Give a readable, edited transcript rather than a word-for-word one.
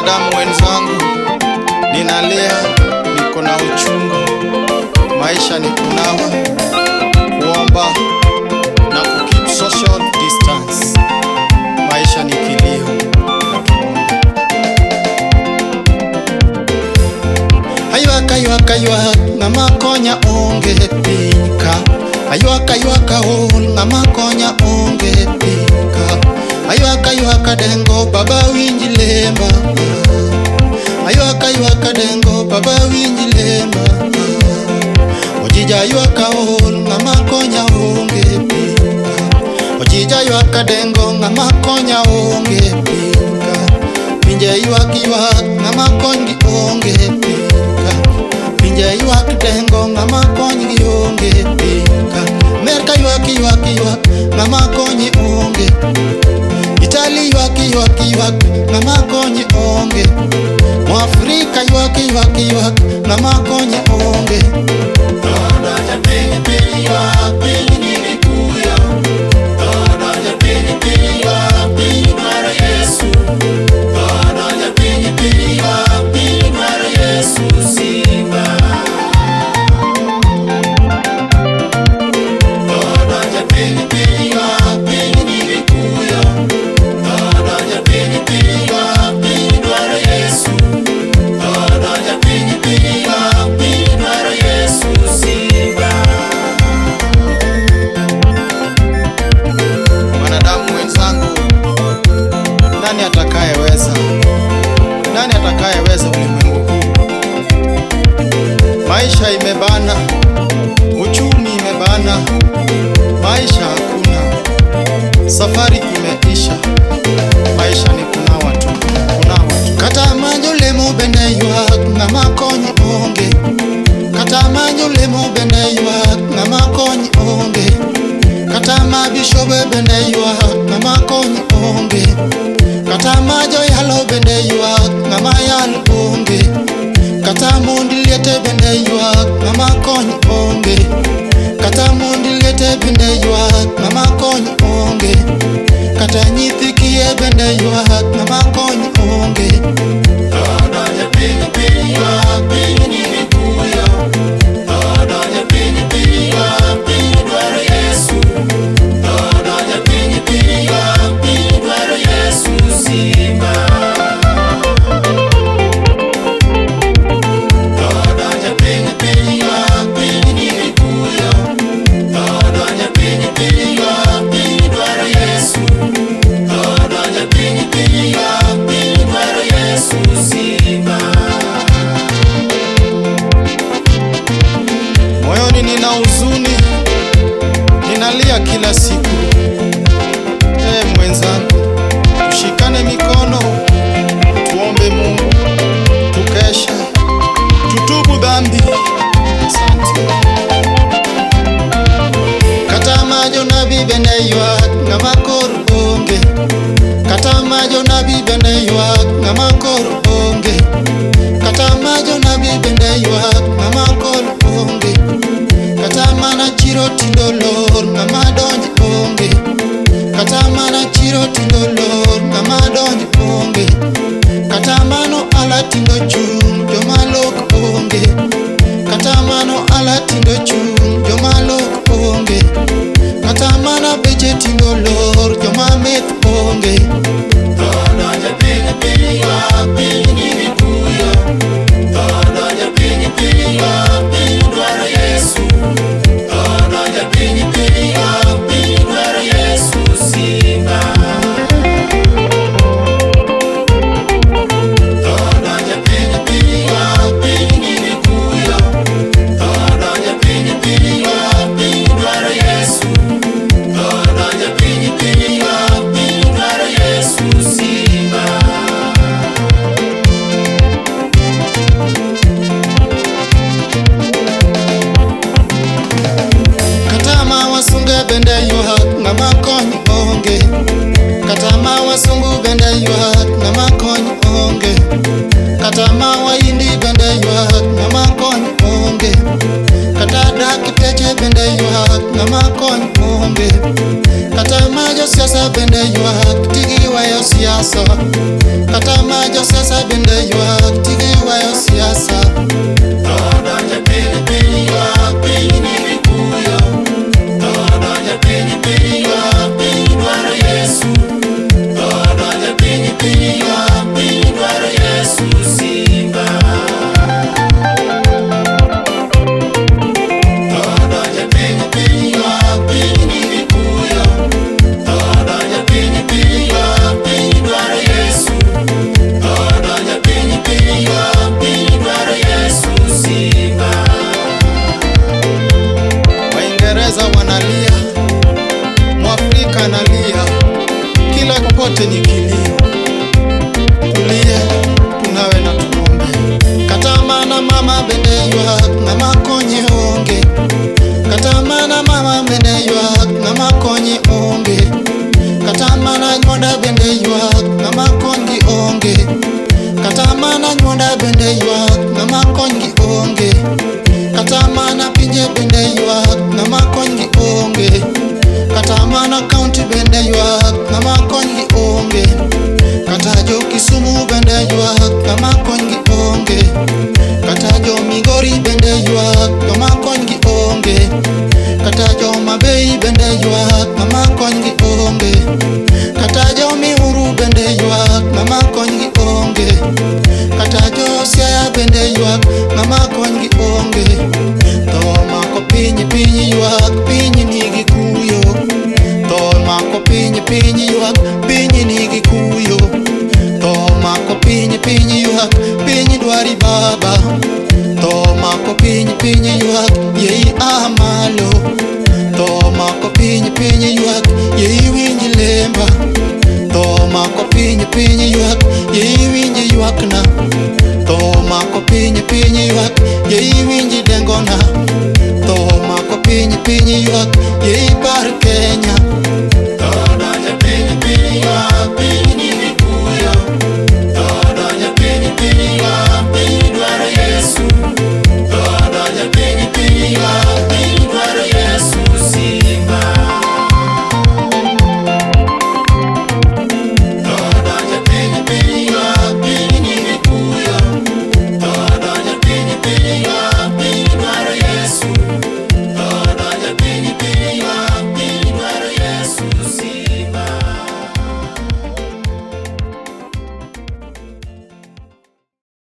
Wanadamu wenzangu, ninalia, niko na uchungu. Maisha ni kunawa, kuomba na kukeep social distance. Maisha ni kilio na kuomba. Ayuaka ngamakonya onge pika. Ayuaka ol ngamakonya onge pika. Ayuaka dengo baba winji lemba. Ayuaka dengo baba winji lemba. Ojija ayuaka ol ngamakonya onge pika. Ojija ayuaka dengo ngamakonya onge pika. Pinje ayuaka ngamakonyi onge pika. Pinje ayuaka dengo ngamakonyi onge pika. Merka ayuaka ngamakonyi onge. Itali yuak ngamakonyi onge. Mwafrika yuak ngamakonyi onge. Todo ja piny yuak, piny nigi kuyo. Todo ja piny yuak, piny dwaro Yesu. Todo ja piny yuak, piny dwaro Yesu simba. Todo ja piny yuak, piny nigi kuyo. Todo ja piny yuak, piny dwaro Yesu. Todo ja piny yuak, piny dwaro Yesu simba. Wanadamu wenzangu, nani atakayeweza? Nani atakayeweza ulimwengu huu? Maisha imebana, uchumi imebana, maisha hakuna, safari imeisha. Maisha ni kunawa tu, kunawa tu. Kata manjole mo bende yuak ngamakonyi onge. Kata manjole mo bende yuak ngamakonyi onge. Kata mabishobe bende yuak ngamakonyi onge. Kata majo yalo bende yuak ngamayal onge. Kata mundi liete bende yuak ngamakonyi onge. Kata mundi liete bende yuak ngamakonyi onge. Kata nyithi kiye bende yuak ngamakonyi onge. Todo ja piny yuak, piny nigi kuyo. Todo ja piny yuak, piny dwaro Yesu. Todo ja piny yuak, piny dwaro Yesu simba. Todo ja piny yuak, piny nigi kuyo. Todo ja piny yuak, piny dwaro Yesu. Todo ja piny yuak, piny dwaro Yesu simba. Moyoni nina huzuni, ninalia kila siku. Mwenzangu, tushikane mikono, tuombe Mungu, tukeshe, tutubu dhambi. Asante. Kata majo nabi bende yuak ngamakor onge. Kata majo nabi bende yuak ngamakor onge. Kata majo nabi bende yuak ngamakor onge. Kata mana chiro tindo lor ngamadonj onge. Kata mana chiro tindo lor ngamadonj onge. Kata mano ala tindo chung jomalok onge. Kata mano ala tindo chung jomalok onge. Kata mana beche tindo lor jomameth onge. Todo ja piny yuak, piny nigi kuyo. Todo ja piny yuak, piny dwaro Yesu. Todo ja piny yuak, piny dwaro Yesu simba. Todo ja piny yuak, piny nigi kuyo. Todo ja piny yuak, piny dwaro Yesu. Todo ja piny yuak, piny dwaro Yesu simba. Kata ma wasunge bende yuak ngamakonyi onge. Kata ma wasungu bende yuak ngamakonyi onge. Kata ma waindi bende yuak ngamakonyi onge. Kata dakteche bende yuak ngamakonyi onge. Kata ma josiasa bende yuak tigi weyo siasa. Kata ma Josiasa bende ywak, tije wayo siasa. Tho donjo piny piny ywak, piny nigi kuyo. Tho donjo piny piny ywak, piny dwaro Yesu. Tho donjo piny piny ywak, piny dwaro Yesu simba. Tho donjo piny piny ywak, piny nigi kuyo. Tho donjo piny piny ywak, piny dwaro Yesu. Tho donjo piny piny ywak, piny dwaro Yesu simba. Waingereza wanalia, Mwafrika analia, kila popote ni kilio. Tulie, tunawe na tuombe. Katamana mama bende ywak, ng'ama konye onge. Katamana mama bende ywak, ng'ama konye onge. Katamana nyonda bende ywak, ng'ama konyi onge. Katamana nyonda bende ywak, ng'ama konyi onge. Katamana pinje bende ywak, ng'ama konyi onge. Katamana kaunti bende ywak, ng'ama konyi onge. Kata jo Kisumu bende ywak, ng'ama konyi onge. Kata jo Migori bende ywak, ng'ama konyi onge. Kata jo Mabei bende ywak, ng'ama konyi onge. Kata jo Miuru bende ywak, ng'ama konyi onge. Kata jo Siaya bende ywak, ng'ama konyi onge. Tho mako piny piny ywak, piny nigi kuyo. Tho mako piny piny ywak, piny nigi kuyo. Tho mako piny piny ywak, piny dwari Baba. Tho mako piny piny ywak, yei aa malo. Tho mako piny piny ywak, yei winj lemba. Tho mako piny piny ywak, yei winj ywakna. Tho mako piny piny ywak, yei winj dengona. Tho mako piny piny ywak, yei par Kenya.